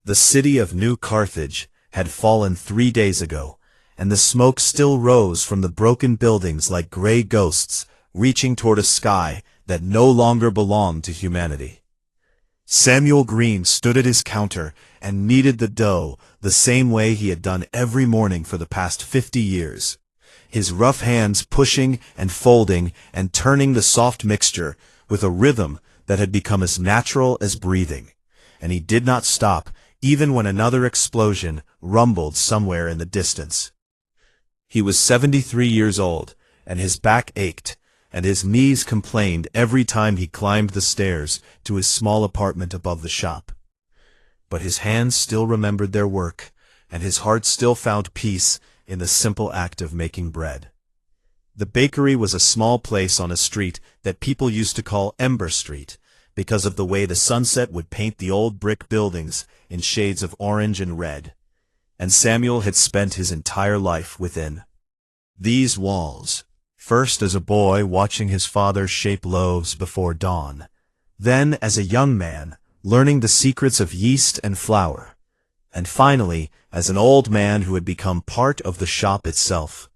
The city of New Carthage had fallen 3 days ago, and the smoke still rose from the broken buildings like gray ghosts reaching toward a sky that no longer belonged to humanity. Samuel Green stood at his counter and kneaded the dough the same way he had done every morning for the past 50 years. His rough hands pushing and folding and turning the soft mixture with a rhythm that had become as natural as breathing. And he did not stop even when another explosion rumbled somewhere in the distance. He was 73 years old, and his back ached, and his knees complained every time he climbed the stairs to his small apartment above the shop. But his hands still remembered their work, and his heart still found peace in the simple act of making bread. The bakery was a small place on a street that people used to call Ember Street, because of the way the sunset would paint the old brick buildings in shades of orange and red. And Samuel had spent his entire life within these walls, first as a boy watching his father shape loaves before dawn, then as a young man learning the secrets of yeast and flour, and finally as an old man who had become part of the shop itself.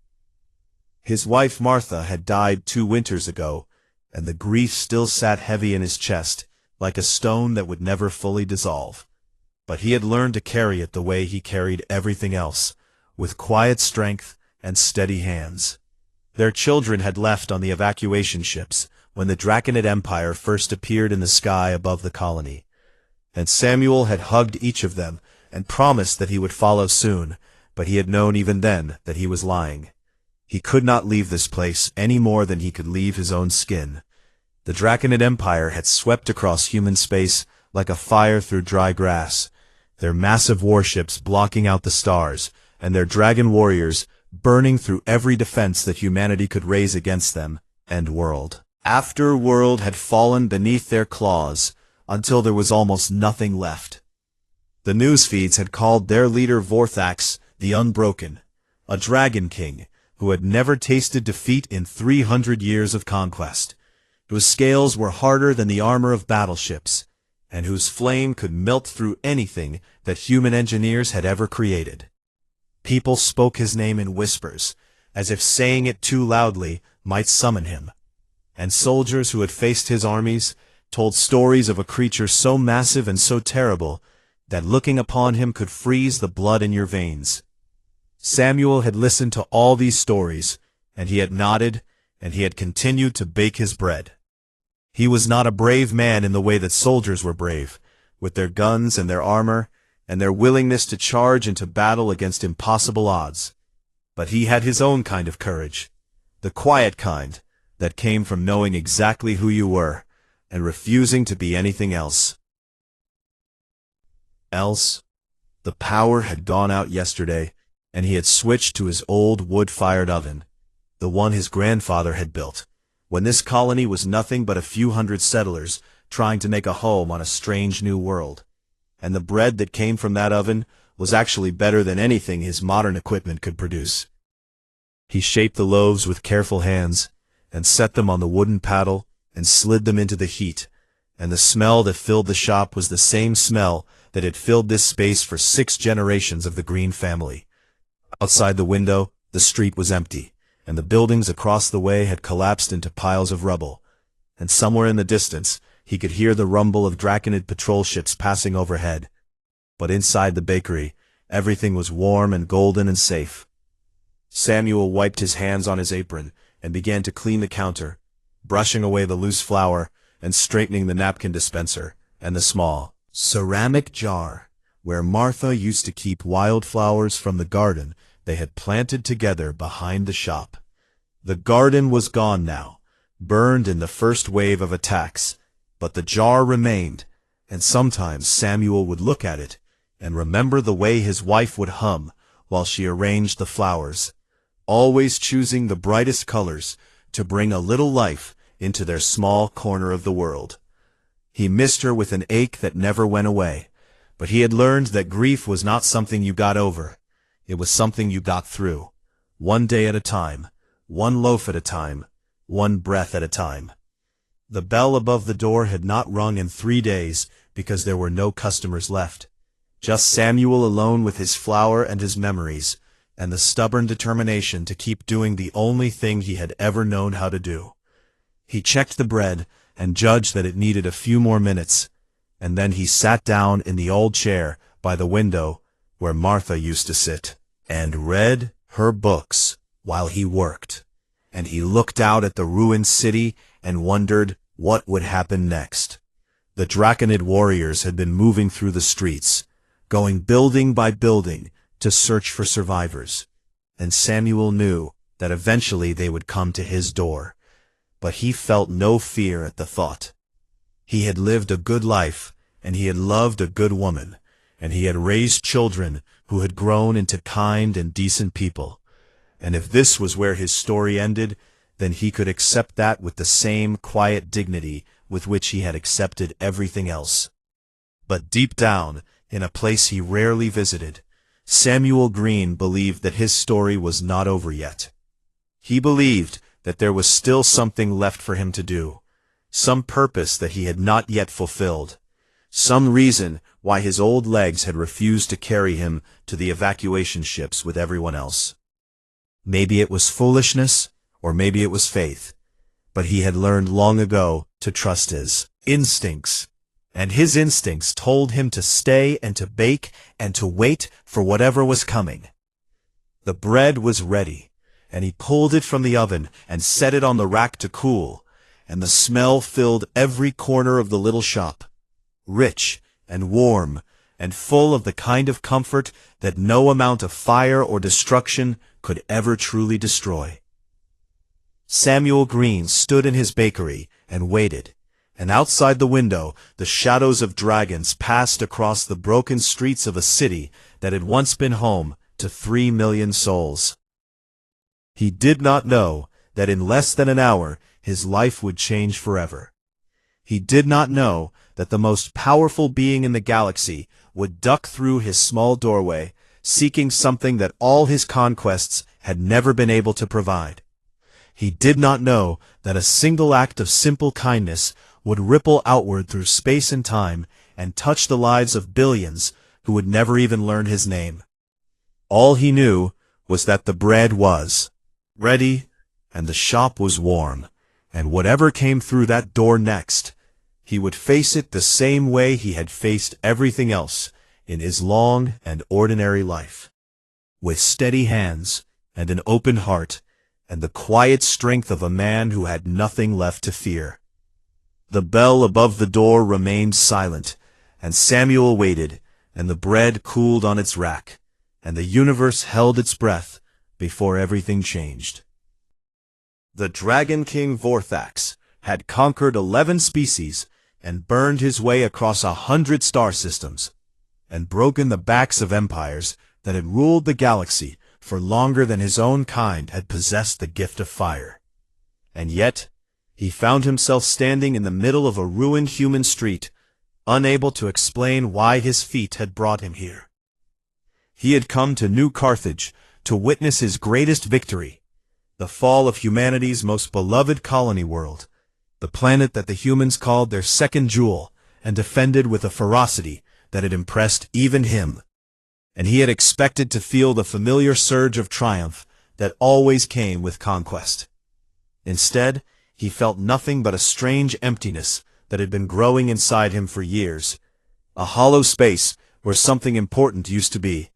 His wife Martha had died 2 winters ago, and the grief still sat heavy in his chest, like a stone that would never fully dissolve. But he had learned to carry it the way he carried everything else, with quiet strength and steady hands. Their children had left on the evacuation ships when the Draconid Empire first appeared in the sky above the colony, and Samuel had hugged each of them and promised that he would follow soon, but he had known even then that he was lying. He could not leave this place any more than he could leave his own skin. The Draconid Empire had swept across human space like a fire through dry grass, their massive warships blocking out the stars, and their dragon warriors burning through every defense that humanity could raise against them, and world after world had fallen beneath their claws until there was almost nothing left. The news feeds had called their leader Vorthax the Unbroken, a dragon king who had never tasted defeat in 300 years of conquest, whose scales were harder than the armor of battleships, and whose flame could melt through anything that human engineers had ever created. People spoke his name in whispers, as if saying it too loudly might summon him, and soldiers who had faced his armies told stories of a creature so massive and so terrible that looking upon him could freeze the blood in your veins. Samuel had listened to all these stories, and he had nodded, and he had continued to bake his bread. He was not a brave man in the way that soldiers were brave, with their guns and their armor, and their willingness to charge into battle against impossible odds. But he had his own kind of courage, the quiet kind that came from knowing exactly who you were, and refusing to be anything else. The power had gone out yesterday, and he had switched to his old wood-fired oven, the one his grandfather had built, when this colony was nothing but a few hundred settlers trying to make a home on a strange new world. And the bread that came from that oven was actually better than anything his modern equipment could produce. He shaped the loaves with careful hands, and set them on the wooden paddle, and slid them into the heat, and the smell that filled the shop was the same smell that had filled this space for 6 generations of the Green family. Outside the window, the street was empty, and the buildings across the way had collapsed into piles of rubble, and somewhere in the distance he could hear the rumble of Draconid patrol ships passing overhead. But inside the bakery, everything was warm and golden and safe. Samuel wiped his hands on his apron and began to clean the counter, brushing away the loose flour and straightening the napkin dispenser and the small ceramic jar where Martha used to keep wildflowers from the garden they had planted together behind the shop. The garden was gone now, burned in the first wave of attacks, but the jar remained, and sometimes Samuel would look at it and remember the way his wife would hum while she arranged the flowers, always choosing the brightest colors to bring a little life into their small corner of the world. He missed her with an ache that never went away, but he had learned that grief was not something you got over. It was something you got through, one day at a time, one loaf at a time, one breath at a time. The bell above the door had not rung in 3 days because there were no customers left, Just Samuel alone with his flour and his memories, and the stubborn determination to keep doing the only thing he had ever known how to do. He checked the bread and judged that it needed a few more minutes, and then he sat down in the old chair by the window where Martha used to sit, and read her books while he worked. And he looked out at the ruined city and wondered what would happen next. The Draconid warriors had been moving through the streets, going building by building to search for survivors, and Samuel knew that eventually they would come to his door. But he felt no fear at the thought. He had lived a good life, and he had loved a good woman, and he had raised children who had grown into kind and decent people. And if this was where his story ended, then he could accept that with the same quiet dignity with which he had accepted everything else. But deep down, in a place he rarely visited, Samuel Green believed that his story was not over yet. He believed that there was still something left for him to do, some purpose that he had not yet fulfilled, some reason why his old legs had refused to carry him to the evacuation ships with everyone else. Maybe it was foolishness, or maybe it was faith, but he had learned long ago to trust his instincts, and his instincts told him to stay and to bake and to wait for whatever was coming. The bread was ready, and he pulled it from the oven and set it on the rack to cool, and the smell filled every corner of the little shop, rich and warm and full of the kind of comfort that no amount of fire or destruction could ever truly destroy. Samuel Green stood in his bakery and waited, and outside the window the shadows of dragons passed across the broken streets of a city that had once been home to 3 million souls. He did not know that in less than an hour his life would change forever. He did not know that the most powerful being in the galaxy would duck through his small doorway, seeking something that all his conquests had never been able to provide. He did not know that a single act of simple kindness would ripple outward through space and time and touch the lives of billions who would never even learn his name. All he knew was that the bread was ready and the shop was warm, and whatever came through that door next, he would face it the same way he had faced everything else in his long and ordinary life, with steady hands and an open heart and the quiet strength of a man who had nothing left to fear. The bell above the door remained silent, and Samuel waited, and the bread cooled on its rack, and the universe held its breath before everything changed. The Dragon King Vorthax had conquered 11 species and burned his way across 100 star systems, and broken the backs of empires that had ruled the galaxy for longer than his own kind had possessed the gift of fire. And yet, he found himself standing in the middle of a ruined human street, unable to explain why his feet had brought him here. He had come to New Carthage to witness his greatest victory, the fall of humanity's most beloved colony world, the planet that the humans called their second jewel and defended with a ferocity that had impressed even him. And he had expected to feel the familiar surge of triumph that always came with conquest. Instead, he felt nothing but a strange emptiness that had been growing inside him for years, a hollow space where something important used to be,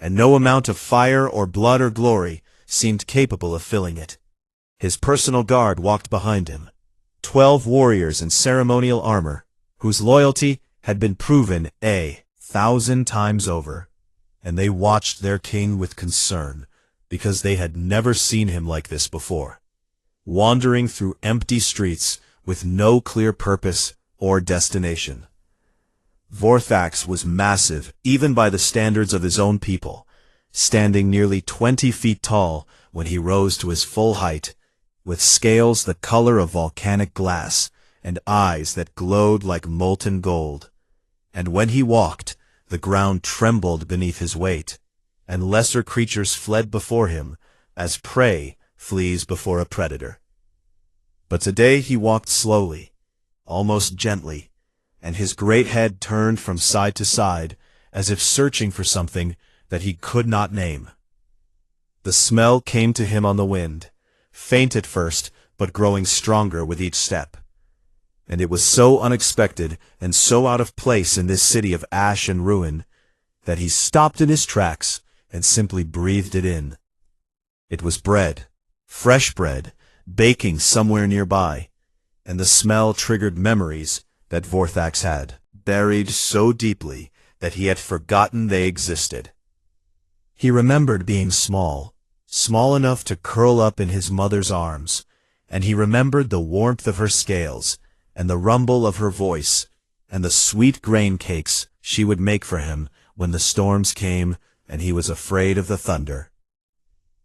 and no amount of fire or blood or glory seemed capable of filling it. His personal guard walked behind him, 12 warriors in ceremonial armor, whose loyalty had been proven 1,000 times over, and they watched their king with concern, because they had never seen him like this before, wandering through empty streets with no clear purpose or destination. Vorthax was massive even by the standards of his own people, standing nearly 20 feet tall when he rose to his full height, with scales the color of volcanic glass and eyes that glowed like molten gold. And when he walked, the ground trembled beneath his weight, and lesser creatures fled before him, as prey flees before a predator. But today he walked slowly, almost gently, and his great head turned from side to side as if searching for something that he could not name. The smell came to him on the wind, faint at first, but growing stronger with each step. And it was so unexpected and so out of place in this city of ash and ruin that he stopped in his tracks and simply breathed it in. It was bread, fresh bread, baking somewhere nearby, and the smell triggered memories that Vorthax had, buried so deeply that he had forgotten they existed. He remembered being small, small enough to curl up in his mother's arms, and he remembered the warmth of her scales, and the rumble of her voice, and the sweet grain cakes she would make for him when the storms came and he was afraid of the thunder.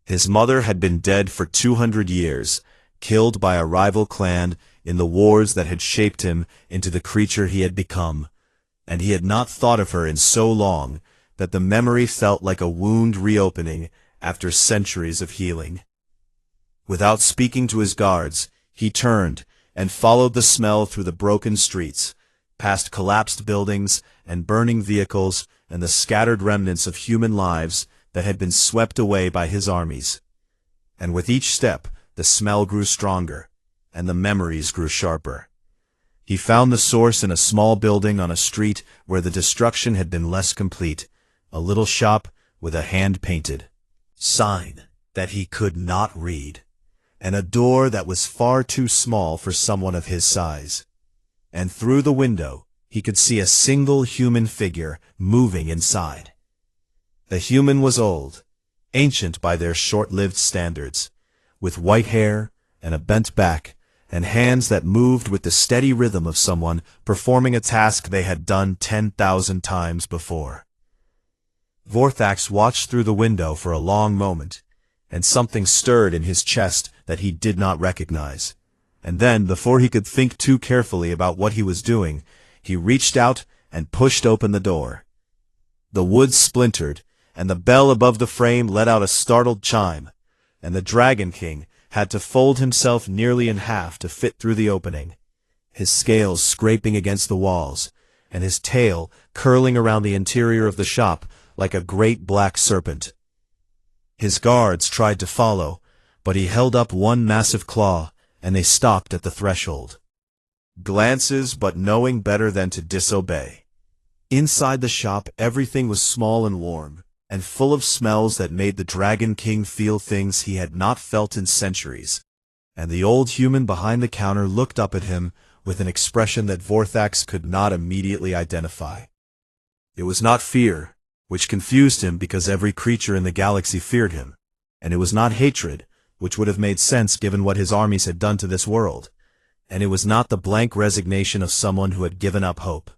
His mother had been dead for 200 years, killed by a rival clan in the wars that had shaped him into the creature he had become, and he had not thought of her in so long that the memory felt like a wound reopening after centuries of healing. Without speaking to his guards, he turned and followed the smell through the broken streets, past collapsed buildings and burning vehicles and the scattered remnants of human lives that had been swept away by his armies. And with each step, the smell grew stronger, and the memories grew sharper. He found the source in a small building on a street where the destruction had been less complete, a little shop with a hand-painted sign that he could not read, and a door that was far too small for someone of his size. And through the window, he could see a single human figure moving inside. The human was old, ancient by their short-lived standards, with white hair and a bent back, and hands that moved with the steady rhythm of someone performing a task they had done 10,000 times before. Vorthax watched through the window for a long moment, and something stirred in his chest that he did not recognize. And then, before he could think too carefully about what he was doing, he reached out and pushed open the door. The wood splintered, and the bell above the frame let out a startled chime, and the Dragon King had to fold himself nearly in half to fit through the opening, his scales scraping against the walls, and his tail curling around the interior of the shop like a great black serpent. His guards tried to follow, but he held up one massive claw, and they stopped at the threshold. Glances, but knowing better than to disobey. Inside the shop, everything was small and warm, and full of smells that made the Dragon King feel things he had not felt in centuries. And the old human behind the counter looked up at him with an expression that Vorthax could not immediately identify. It was not fear, which confused him because every creature in the galaxy feared him, and it was not hatred, which would have made sense given what his armies had done to this world, and it was not the blank resignation of someone who had given up hope.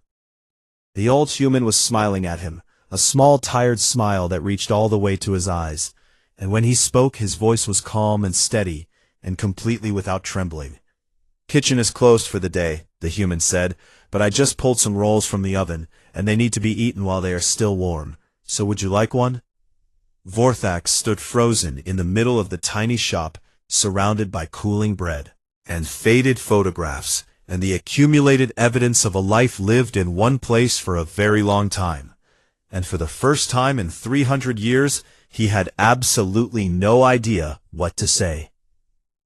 The old human was smiling at him, a small tired smile that reached all the way to his eyes, and when he spoke his voice was calm and steady, and completely without trembling. "Kitchen is closed for the day," the human said, "but I just pulled some rolls from the oven, and they need to be eaten while they are still warm. So would you like one?" Vorthax stood frozen in the middle of the tiny shop, surrounded by cooling bread, and faded photographs, and the accumulated evidence of a life lived in one place for a very long time. And for the first time in 300 years, he had absolutely no idea what to say.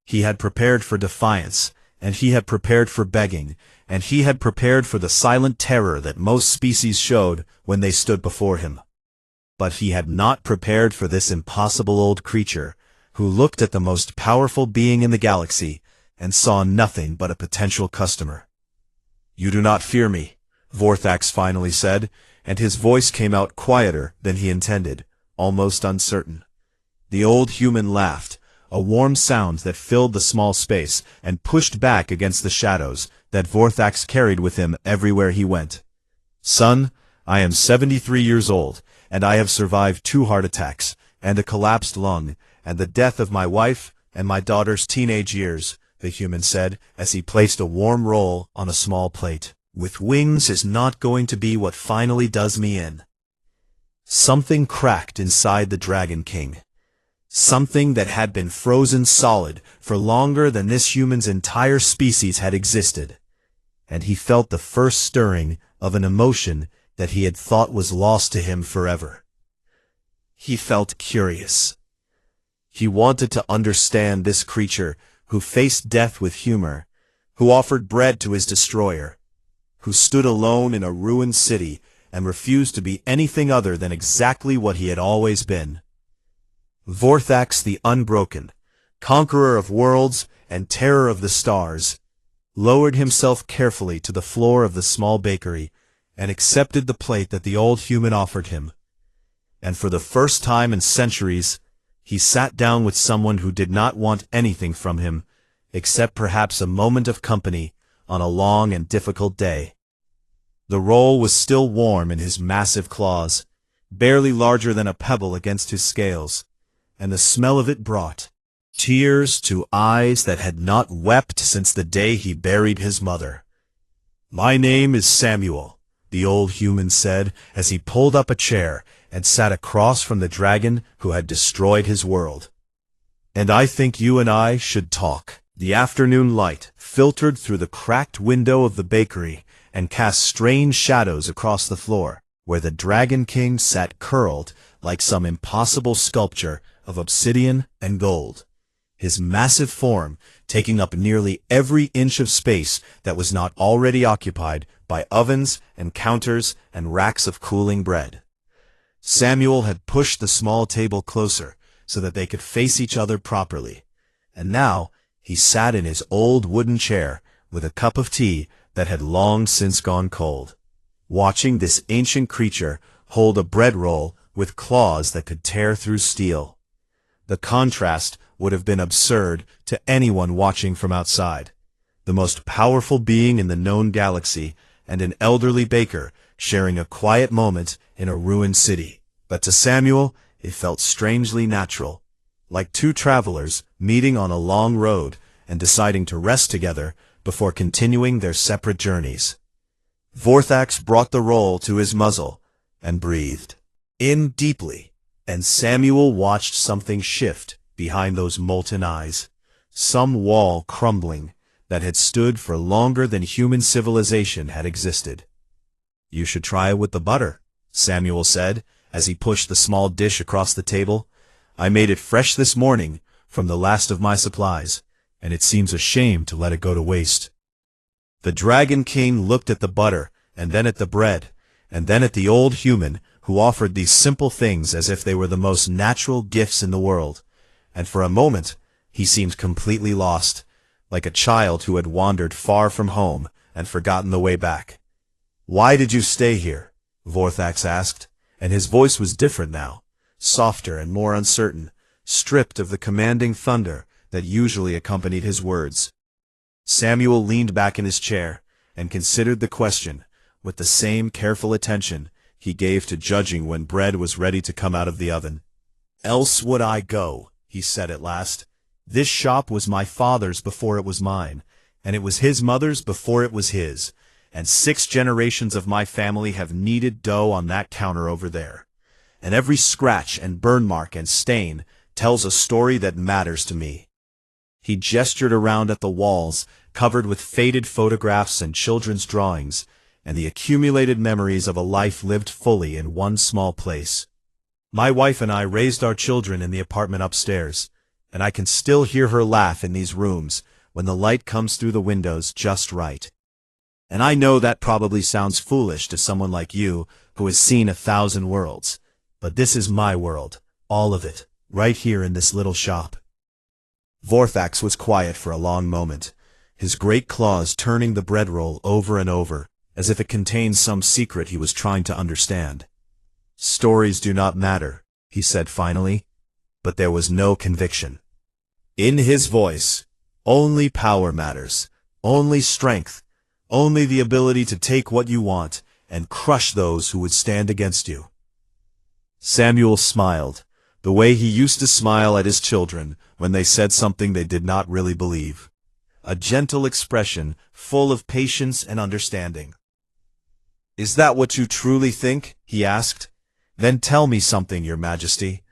He had prepared for defiance, and he had prepared for begging, and he had prepared for the silent terror that most species showed when they stood before him. But he had not prepared for this impossible old creature, who looked at the most powerful being in the galaxy, and saw nothing but a potential customer. "You do not fear me," Vorthax finally said, and his voice came out quieter than he intended, almost uncertain. The old human laughed, a warm sound that filled the small space and pushed back against the shadows that Vorthax carried with him everywhere he went. "Son, I am 73 years old, and I have survived 2 heart attacks, and a collapsed lung, and the death of my wife and my daughter's teenage years," the human said, as he placed a warm roll on a small plate. "With wings is not going to be what finally does me in." Something cracked inside the Dragon King. Something that had been frozen solid for longer than this human's entire species had existed. And he felt the first stirring of an emotion that he had thought was lost to him forever. He felt curious. He wanted to understand this creature who faced death with humor, who offered bread to his destroyer, who stood alone in a ruined city and refused to be anything other than exactly what he had always been. Vorthax the Unbroken, conqueror of worlds and terror of the stars, lowered himself carefully to the floor of the small bakery and accepted the plate that the old human offered him. And for the first time in centuries, he sat down with someone who did not want anything from him, except perhaps a moment of company on a long and difficult day. The roll was still warm in his massive claws, barely larger than a pebble against his scales, and the smell of it brought tears to eyes that had not wept since the day he buried his mother. "My name is Samuel," the old human said as he pulled up a chair and sat across from the dragon who had destroyed his world. "And I think you and I should talk." The afternoon light filtered through the cracked window of the bakery and cast strange shadows across the floor, where the Dragon King sat curled like some impossible sculpture of obsidian and gold, his massive form taking up nearly every inch of space that was not already occupied by ovens and counters and racks of cooling bread. Samuel had pushed the small table closer so that they could face each other properly, and now he sat in his old wooden chair with a cup of tea that had long since gone cold, watching this ancient creature hold a bread roll with claws that could tear through steel. The contrast would have been absurd to anyone watching from outside. The most powerful being in the known galaxy and an elderly baker sharing a quiet moment in a ruined city. But to Samuel, it felt strangely natural, like two travelers meeting on a long road and deciding to rest together before continuing their separate journeys. Vorthax brought the roll to his muzzle and breathed in deeply, and Samuel watched something shift behind those molten eyes, some wall crumbling that had stood for longer than human civilization had existed. "You should try it with the butter," Samuel said as he pushed the small dish across the table. "I made it fresh this morning from the last of my supplies, and it seems a shame to let it go to waste." The Dragon King looked at the butter, and then at the bread, and then at the old human who offered these simple things as if they were the most natural gifts in the world, and for a moment he seemed completely lost, like a child who had wandered far from home and forgotten the way back. "Why did you stay here?" Vorthax asked, and his voice was different now, softer and more uncertain, stripped of the commanding thunder that usually accompanied his words. Samuel leaned back in his chair and considered the question with the same careful attention he gave to judging when bread was ready to come out of the oven. "Else would I go," he said at last. "This shop was my father's before it was mine, and it was his mother's before it was his, and 6 generations of my family have kneaded dough on that counter over there. And every scratch and burn mark and stain tells a story that matters to me." He gestured around at the walls, covered with faded photographs and children's drawings, and the accumulated memories of a life lived fully in one small place. "My wife and I raised our children in the apartment upstairs, and I can still hear her laugh in these rooms when the light comes through the windows just right. And I know that probably sounds foolish to someone like you who has seen 1,000 worlds, but this is my world, all of it, right here in this little shop." Vorthax was quiet for a long moment, his great claws turning the bread roll over and over, as if it contained some secret he was trying to understand. "Stories do not matter," he said finally, but there was no conviction in his voice. "Only power matters, only strength, only the ability to take what you want and crush those who would stand against you." Samuel smiled, the way he used to smile at his children when they said something they did not really believe. A gentle expression full of patience and understanding. "Is that what you truly think?" he asked. "Then tell me something, Your Majesty.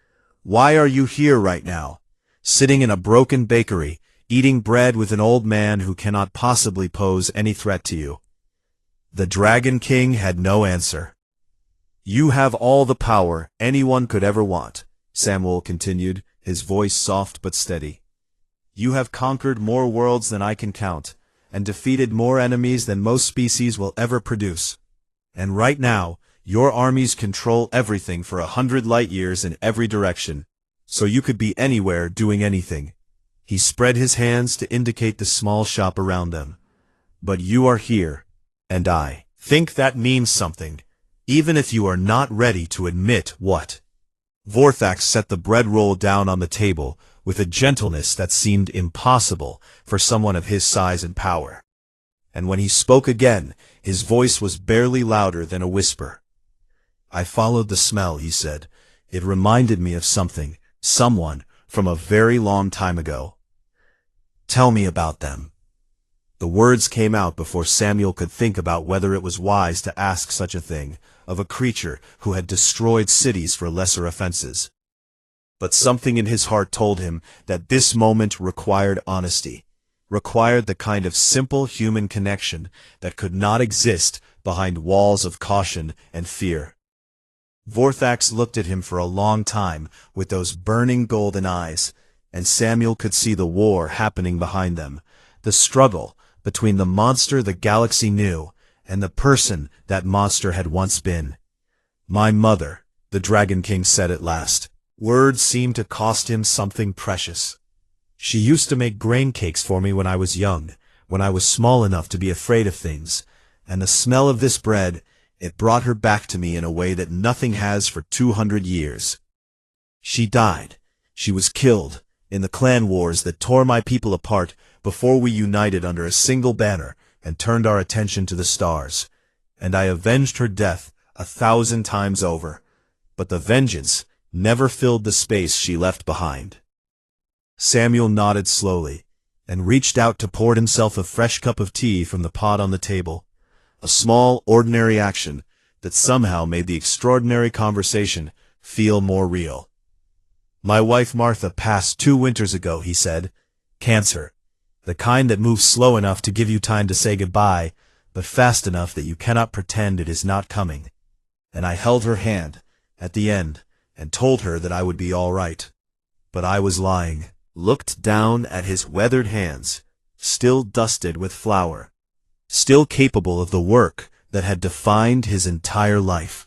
Why are you here right now, sitting in a broken bakery, eating bread with an old man who cannot possibly pose any threat to you?" The Dragon King had no answer. You have all the power anyone could ever want, Samuel continued, his voice soft but steady. You have conquered more worlds than I can count, and defeated more enemies than most species will ever produce. And right now, your armies control everything for 100 light years in every direction, so you could be anywhere doing anything. He spread his hands to indicate the small shop around them. But you are here, and I think that means something, even if you are not ready to admit what. Vorthax set the bread roll down on the table with a gentleness that seemed impossible for someone of his size and power. And when he spoke again, his voice was barely louder than a whisper. I followed the smell, he said. It reminded me of something, someone, from a very long time ago. Tell me about them. The words came out before Samuel could think about whether it was wise to ask such a thing of a creature who had destroyed cities for lesser offenses. But something in his heart told him that this moment required honesty, required the kind of simple human connection that could not exist behind walls of caution and fear. Vorthax looked at him for a long time with those burning golden eyes, and Samuel could see the war happening behind them, the struggle between the monster the galaxy knew and the person that monster had once been. My mother, the Dragon King said at last. Words seemed to cost him something precious. She used to make grain cakes for me when I was young, when I was small enough to be afraid of things, and the smell of this bread, it brought her back to me in a way that nothing has for 200 years. She died. She was killed in the clan wars that tore my people apart before we united under a single banner and turned our attention to the stars. And I avenged her death 1,000 times over. But the vengeance never filled the space she left behind. Samuel nodded slowly and reached out to pour himself a fresh cup of tea from the pot on the table. A small, ordinary action that somehow made the extraordinary conversation feel more real. My wife Martha passed 2 winters ago, he said. Cancer. The kind that moves slow enough to give you time to say goodbye, but fast enough that you cannot pretend it is not coming. And I held her hand at the end and told her that I would be all right. But I was lying. Looked down at his weathered hands, still dusted with flour, still capable of the work that had defined his entire life.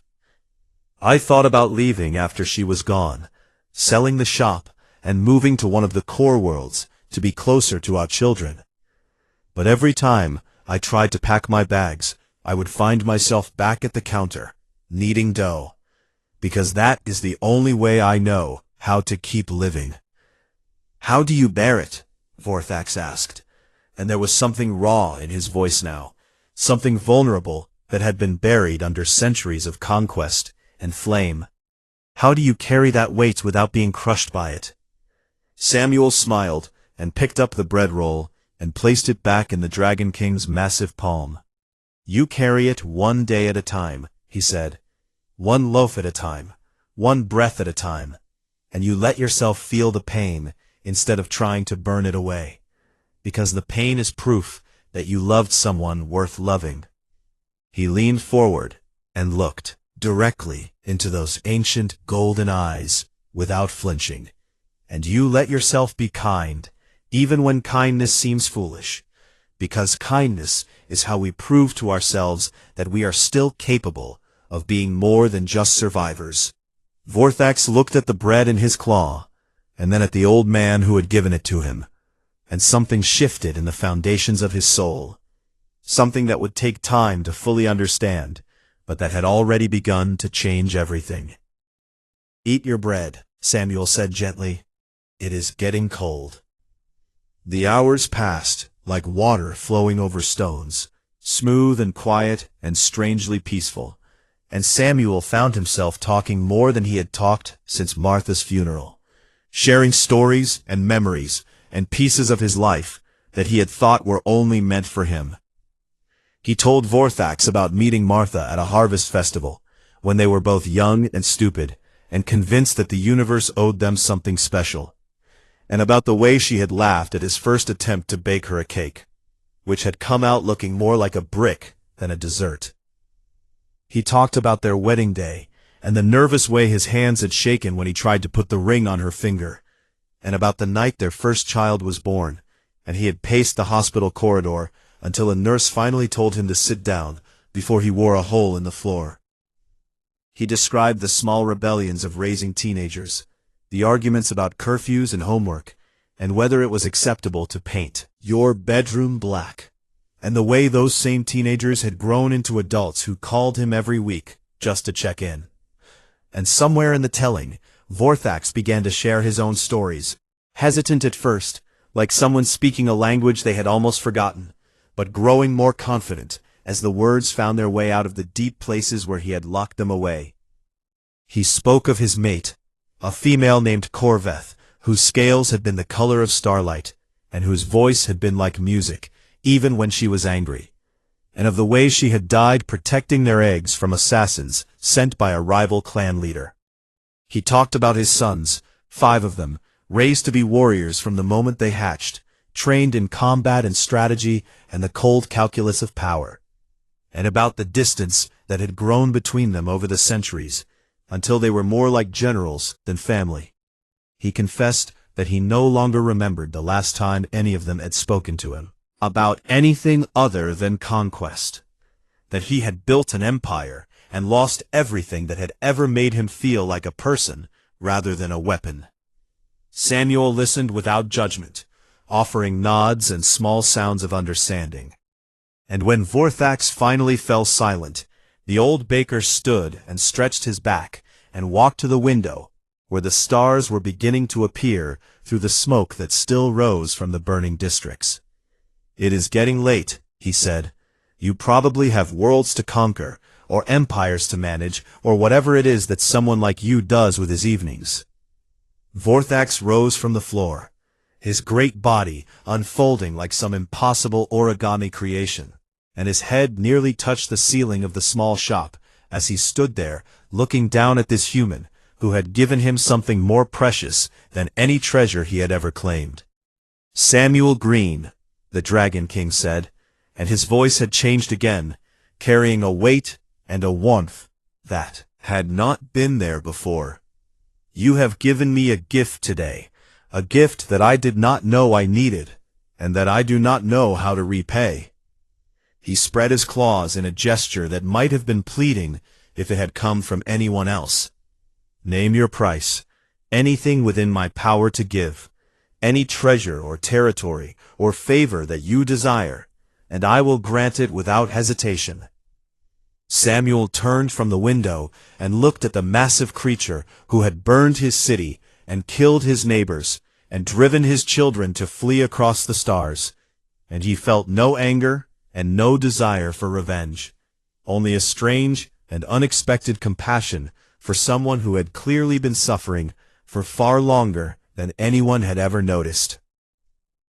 I thought about leaving after she was gone, selling the shop and moving to one of the core worlds to be closer to our children. But every time I tried to pack my bags, I would find myself back at the counter, kneading dough, because that is the only way I know how to keep living. How do you bear it? Vorthax asked, and there was something raw in his voice now, something vulnerable that had been buried under centuries of conquest and flame. How do you carry that weight without being crushed by it? Samuel smiled and picked up the bread roll and placed it back in the Dragon King's massive palm. You carry it one day at a time, he said. One loaf at a time, one breath at a time, and you let yourself feel the pain instead of trying to burn it away, because the pain is proof that you loved someone worth loving. He leaned forward and looked directly into those ancient golden eyes without flinching. And you let yourself be kind, even when kindness seems foolish, because kindness is how we prove to ourselves that we are still capable of being more than just survivors. Vorthax looked at the bread in his claw, and then at the old man who had given it to him, and something shifted in the foundations of his soul, something that would take time to fully understand, but that had already begun to change everything. Eat your bread, Samuel said gently. It is getting cold. The hours passed like water flowing over stones, smooth and quiet and strangely peaceful, and Samuel found himself talking more than he had talked since Martha's funeral, sharing stories and memories and pieces of his life that he had thought were only meant for him. He told Vorthax about meeting Martha at a harvest festival, when they were both young and stupid, and convinced that the universe owed them something special, and about the way she had laughed at his first attempt to bake her a cake, which had come out looking more like a brick than a dessert. He talked about their wedding day, and the nervous way his hands had shaken when he tried to put the ring on her finger, and about the night their first child was born, and he had paced the hospital corridor until a nurse finally told him to sit down before he wore a hole in the floor. He described the small rebellions of raising teenagers, the arguments about curfews and homework, and whether it was acceptable to paint your bedroom black, and the way those same teenagers had grown into adults who called him every week just to check in. And somewhere in the telling, Vorthax began to share his own stories, hesitant at first, like someone speaking a language they had almost forgotten, but growing more confident as the words found their way out of the deep places where he had locked them away. He spoke of his mate, a female named Corveth, whose scales had been the color of starlight, and whose voice had been like music, even when she was angry, and of the way she had died protecting their eggs from assassins sent by a rival clan leader. He talked about his sons, 5 of them, raised to be warriors from the moment they hatched, trained in combat and strategy and the cold calculus of power, and about the distance that had grown between them over the centuries, until they were more like generals than family. He confessed that he no longer remembered the last time any of them had spoken to him about anything other than conquest, that he had built an empire and lost everything that had ever made him feel like a person rather than a weapon. Samuel listened without judgment, offering nods and small sounds of understanding. And when Vorthax finally fell silent, the old baker stood and stretched his back and walked to the window, where the stars were beginning to appear through the smoke that still rose from the burning districts. "It is getting late," he said. "You probably have worlds to conquer, or empires to manage, or whatever it is that someone like you does with his evenings." Vorthax rose from the floor, his great body unfolding like some impossible origami creation, and his head nearly touched the ceiling of the small shop as he stood there looking down at this human who had given him something more precious than any treasure he had ever claimed. "Samuel Green," the Dragon King said, and his voice had changed again, carrying a weight and a warmth that had not been there before. "You have given me a gift today, a gift that I did not know I needed, and that I do not know how to repay." He spread his claws in a gesture that might have been pleading if it had come from anyone else. "Name your price, anything within my power to give, any treasure or territory or favor that you desire, and I will grant it without hesitation." Samuel turned from the window and looked at the massive creature who had burned his city and killed his neighbors and driven his children to flee across the stars, and he felt no anger and no desire for revenge, only a strange and unexpected compassion for someone who had clearly been suffering for far longer than anyone had ever noticed.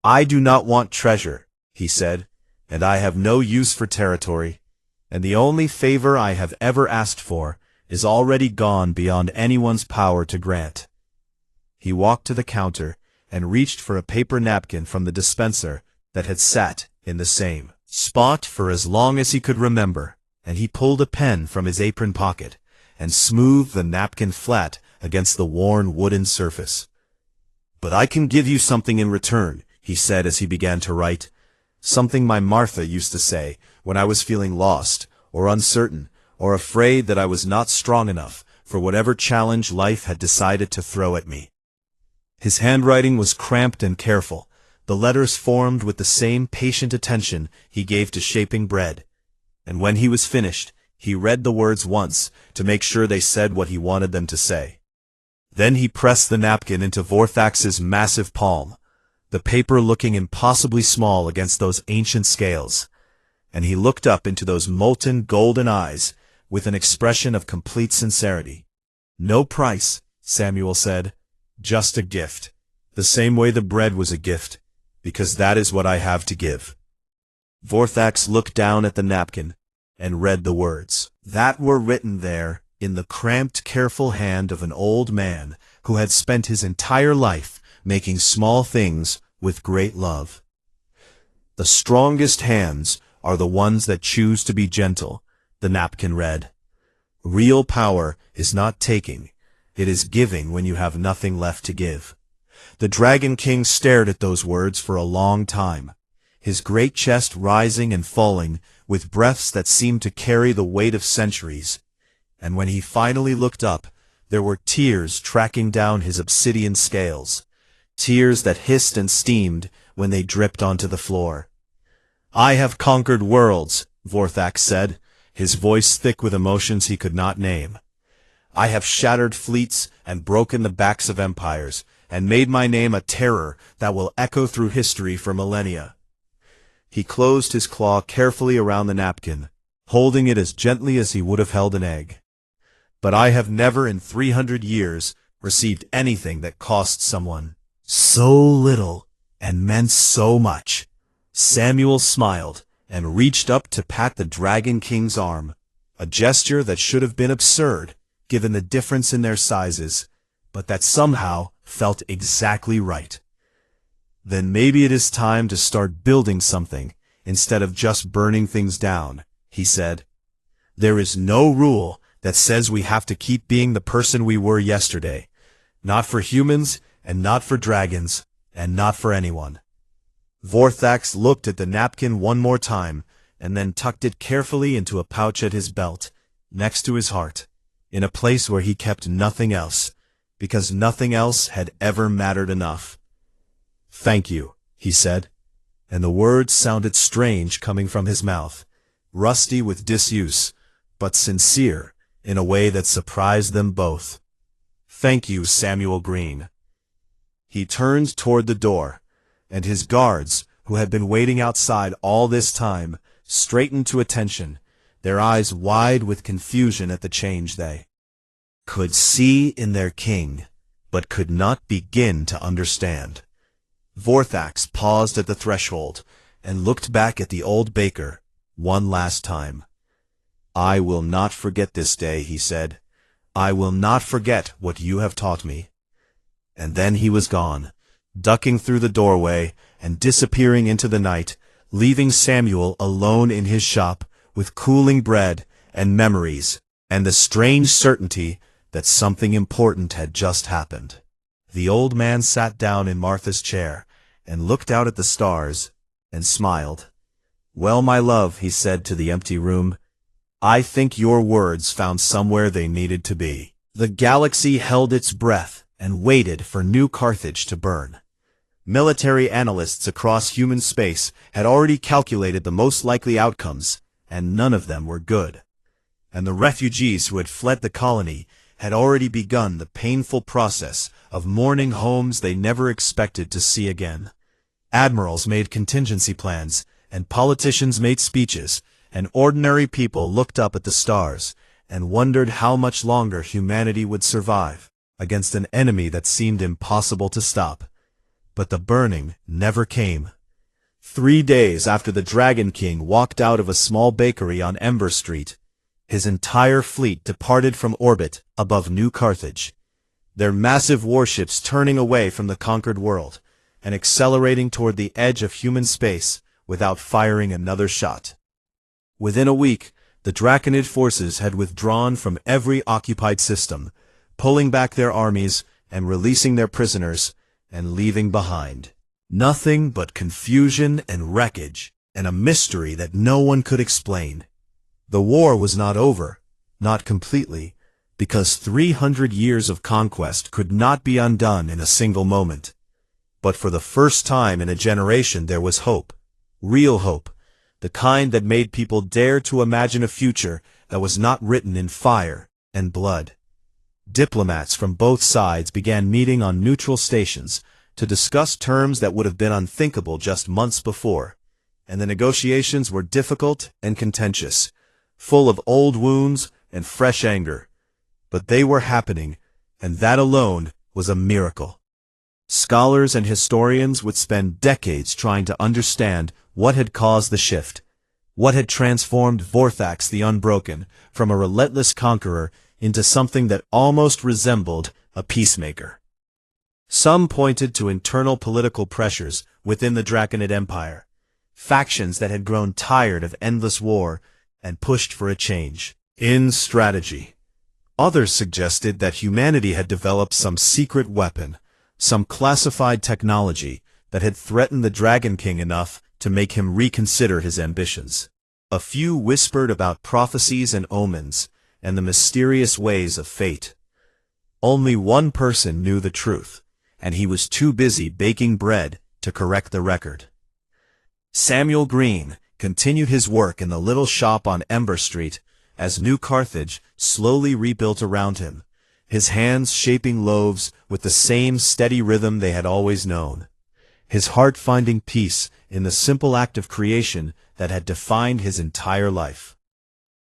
"I do not want treasure," he said, "and I have no use for territory, and the only favor I have ever asked for is already gone beyond anyone's power to grant." He walked to the counter and reached for a paper napkin from the dispenser that had sat in the same spot for as long as he could remember, and he pulled a pen from his apron pocket and smoothed the napkin flat against the worn wooden surface. "But I can give you something in return," he said as he began to write. "Something my Martha used to say when I was feeling lost, or uncertain, or afraid that I was not strong enough for whatever challenge life had decided to throw at me." His handwriting was cramped and careful, the letters formed with the same patient attention he gave to shaping bread, and when he was finished, he read the words once to make sure they said what he wanted them to say. Then he pressed the napkin into Vorthax's massive palm, the paper looking impossibly small against those ancient scales, and he looked up into those molten golden eyes with an expression of complete sincerity. "No price," Samuel said, "just a gift, the same way the bread was a gift, because that is what I have to give." Vorthax looked down at the napkin and read the words that were written there in the cramped, careful hand of an old man who had spent his entire life making small things with great love. "The strongest hands are the ones that choose to be gentle," the napkin read. Real power is not taking, it is giving when you have nothing left to give. The Dragon King stared at those words for a long time, his great chest rising and falling with breaths that seemed to carry the weight of centuries. And when he finally looked up, there were tears tracking down his obsidian scales, tears that hissed and steamed when they dripped onto the floor. "I have conquered worlds," Vorthax said, his voice thick with emotions he could not name. "I have shattered fleets and broken the backs of empires, and made my name a terror that will echo through history for millennia." He closed his claw carefully around the napkin, holding it as gently as he would have held an egg. "But I have never in 300 years received anything that cost someone so little and meant so much." Samuel smiled and reached up to pat the Dragon King's arm, a gesture that should have been absurd given the difference in their sizes, but that somehow felt exactly right. "Then maybe it is time to start building something instead of just burning things down," he said. "There is no rule that says we have to keep being the person we were yesterday. Not for humans, and not for dragons, and not for anyone." Vorthax looked at the napkin one more time, and then tucked it carefully into a pouch at his belt, next to his heart, in a place where he kept nothing else, because nothing else had ever mattered enough. "Thank you," he said, and the words sounded strange coming from his mouth, rusty with disuse, but sincere in a way that surprised them both. "Thank you, Samuel Green." He turned toward the door, and his guards, who had been waiting outside all this time, straightened to attention, their eyes wide with confusion at the change they could see in their king, but could not begin to understand. Vorthax paused at the threshold and looked back at the old baker one last time. "I will not forget this day," he said. "I will not forget what you have taught me." And then he was gone, ducking through the doorway and disappearing into the night, leaving Samuel alone in his shop with cooling bread and memories and the strange certainty that something important had just happened. The old man sat down in Martha's chair and looked out at the stars and smiled. "Well, my love," he said to the empty room, "I think your words found somewhere they needed to be." The galaxy held its breath and waited for New Carthage to burn. Military analysts across human space had already calculated the most likely outcomes, and none of them were good. And the refugees who had fled the colony had already begun the painful process of mourning homes they never expected to see again. Admirals made contingency plans, and politicians made speeches, and ordinary people looked up at the stars and wondered how much longer humanity would survive against an enemy that seemed impossible to stop. But the burning never came. 3 days after the Dragon King walked out of a small bakery on Ember Street, his entire fleet departed from orbit above New Carthage, their massive warships turning away from the conquered world and accelerating toward the edge of human space without firing another shot. Within a week, the Draconid forces had withdrawn from every occupied system, pulling back their armies and releasing their prisoners, and leaving behind nothing but confusion and wreckage, and a mystery that no one could explain. The war was not over, not completely, because 300 years of conquest could not be undone in a single moment. But for the first time in a generation there was hope, real hope, the kind that made people dare to imagine a future that was not written in fire and blood. Diplomats from both sides began meeting on neutral stations to discuss terms that would have been unthinkable just months before, and the negotiations were difficult and contentious, full of old wounds and fresh anger. But they were happening, and that alone was a miracle. Scholars and historians would spend decades trying to understand what had caused the shift, what had transformed Vorthax the Unbroken from a relentless conqueror into something that almost resembled a peacemaker. Some pointed to internal political pressures within the Draconid Empire, factions that had grown tired of endless war and pushed for a change. in strategy. Others suggested that humanity had developed some secret weapon, some classified technology that had threatened the Dragon King enough to make him reconsider his ambitions. A few whispered about prophecies and omens, and the mysterious ways of fate. Only one person knew the truth, and he was too busy baking bread to correct the record. Samuel Green continued his work in the little shop on Ember Street as New Carthage slowly rebuilt around him, his hands shaping loaves with the same steady rhythm they had always known, his heart finding peace in the simple act of creation that had defined his entire life.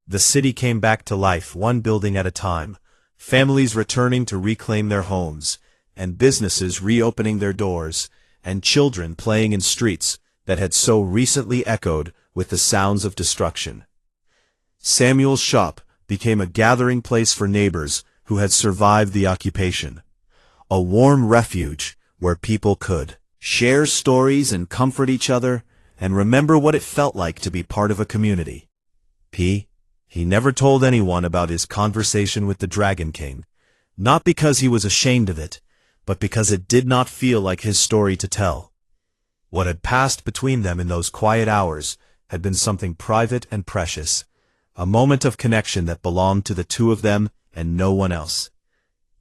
The city came back to life, one building at a time, families returning to reclaim their homes, and businesses reopening their doors, and children playing in streets that had so recently echoed with the sounds of destruction. Samuel's shop became a gathering place for neighbors who had survived the occupation, a warm refuge where people could share stories and comfort each other and remember what it felt like to be part of a community. He never told anyone about his conversation with the Dragon King, not because he was ashamed of it, but because it did not feel like his story to tell. What had passed between them in those quiet hours had been something private and precious, a moment of connection that belonged to the two of them and no one else.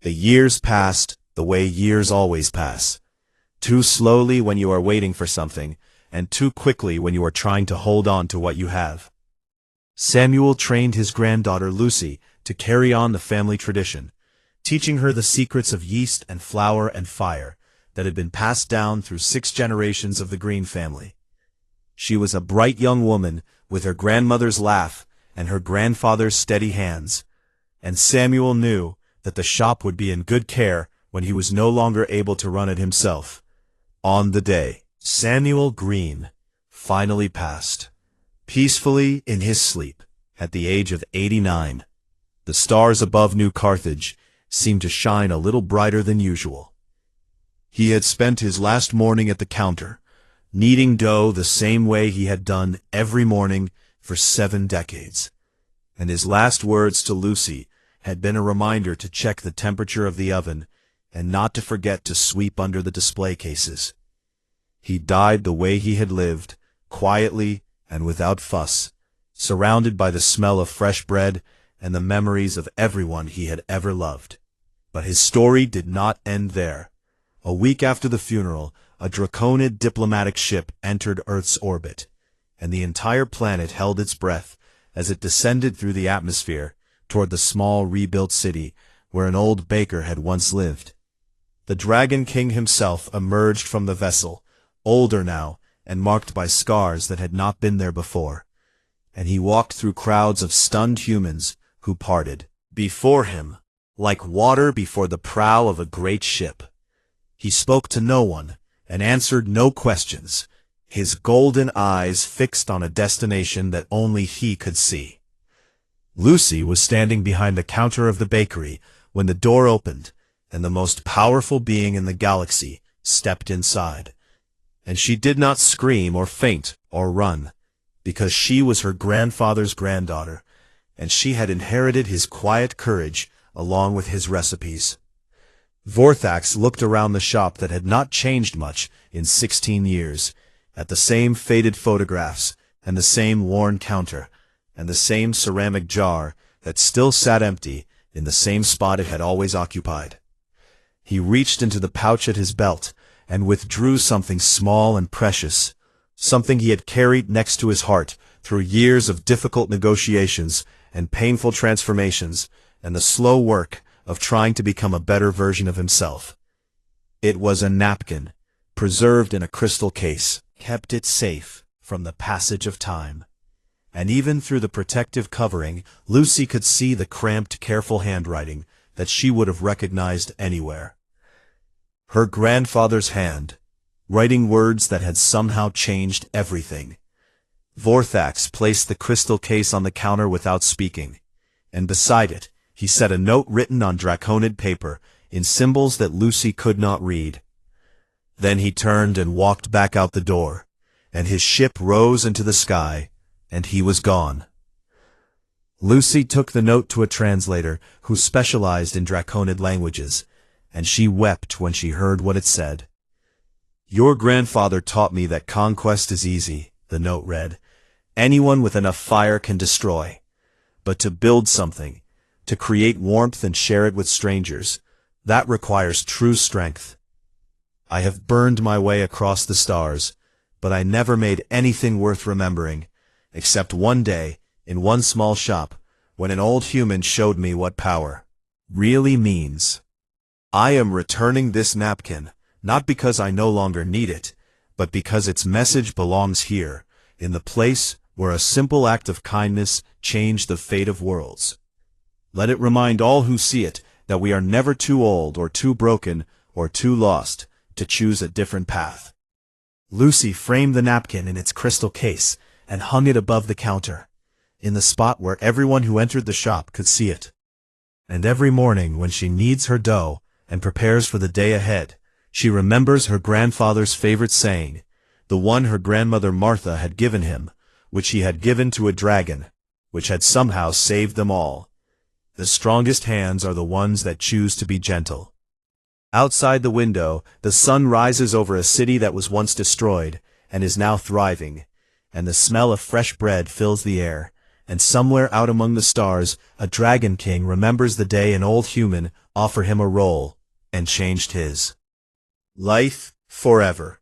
The years passed the way years always pass, too slowly when you are waiting for something, and too quickly when you are trying to hold on to what you have. Samuel trained his granddaughter Lucy to carry on the family tradition, teaching her the secrets of yeast and flour and fire that had been passed down through 6 generations of the Green family. She was a bright young woman with her grandmother's laugh and her grandfather's steady hands, and Samuel knew that the shop would be in good care when he was no longer able to run it himself. On the day Samuel Green finally passed, peacefully in his sleep, at the age of 89, the stars above New Carthage seemed to shine a little brighter than usual. He had spent his last morning at the counter, kneading dough the same way he had done every morning for 7 decades, and his last words to Lucy had been a reminder to check the temperature of the oven and not to forget to sweep under the display cases. He died the way he had lived, quietly and without fuss, surrounded by the smell of fresh bread and the memories of everyone he had ever loved. But his story did not end there. A week after the funeral, a Draconid diplomatic ship entered Earth's orbit, and the entire planet held its breath as it descended through the atmosphere toward the small rebuilt city where an old baker had once lived. The Dragon King himself emerged from the vessel, older now and marked by scars that had not been there before, and he walked through crowds of stunned humans who parted before him like water before the prow of a great ship. He spoke to no one and answered no questions, his golden eyes fixed on a destination that only he could see. Lucy was standing behind the counter of the bakery when the door opened, and the most powerful being in the galaxy stepped inside. And she did not scream or faint or run, because she was her grandfather's granddaughter, and she had inherited his quiet courage along with his recipes. Vorthax looked around the shop that had not changed much in 16 years, at the same faded photographs, and the same worn counter, and the same ceramic jar that still sat empty in the same spot it had always occupied. He reached into the pouch at his belt and withdrew something small and precious, something he had carried next to his heart through years of difficult negotiations and painful transformations and the slow work of trying to become a better version of himself. It was a napkin, preserved in a crystal case, kept it safe from the passage of time. And even through the protective covering, Lucy could see the cramped, careful handwriting that she would have recognized anywhere. Her grandfather's hand, writing words that had somehow changed everything. Vorthax placed the crystal case on the counter without speaking, and beside it, he set a note written on Draconid paper in symbols that Lucy could not read. Then he turned and walked back out the door, and his ship rose into the sky, and he was gone. Lucy took the note to a translator who specialized in Draconid languages, and she wept when she heard what it said. "Your grandfather taught me that conquest is easy," the note read. "Anyone with enough fire can destroy. But to build something, to create warmth and share it with strangers, that requires true strength. I have burned my way across the stars, but I never made anything worth remembering, except one day, in one small shop, when an old human showed me what power really means. I am returning this napkin, not because I no longer need it, but because its message belongs here, in the place where a simple act of kindness changed the fate of worlds. Let it remind all who see it that we are never too old or too broken or too lost to choose a different path." Lucy framed the napkin in its crystal case and hung it above the counter, in the spot where everyone who entered the shop could see it. And every morning when she kneads her dough and prepares for the day ahead, she remembers her grandfather's favorite saying, the one her grandmother Martha had given him, which he had given to a dragon, which had somehow saved them all. The strongest hands are the ones that choose to be gentle. Outside the window, the sun rises over a city that was once destroyed and is now thriving, and the smell of fresh bread fills the air, and somewhere out among the stars, a dragon king remembers the day an old human offered him a roll and changed his life forever.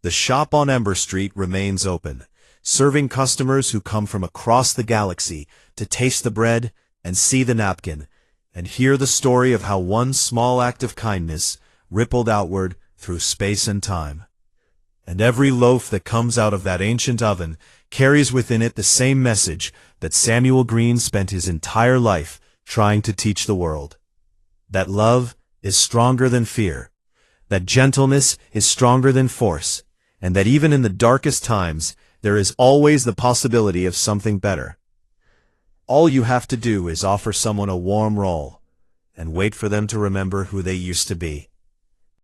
The shop on Ember Street remains open, serving customers who come from across the galaxy to taste the bread and see the napkin, and hear the story of how one small act of kindness rippled outward through space and time. And every loaf that comes out of that ancient oven carries within it the same message that Samuel Green spent his entire life trying to teach the world. That love is stronger than fear, that gentleness is stronger than force, and that even in the darkest times, there is always the possibility of something better. All you have to do is offer someone a warm roll, and wait for them to remember who they used to be.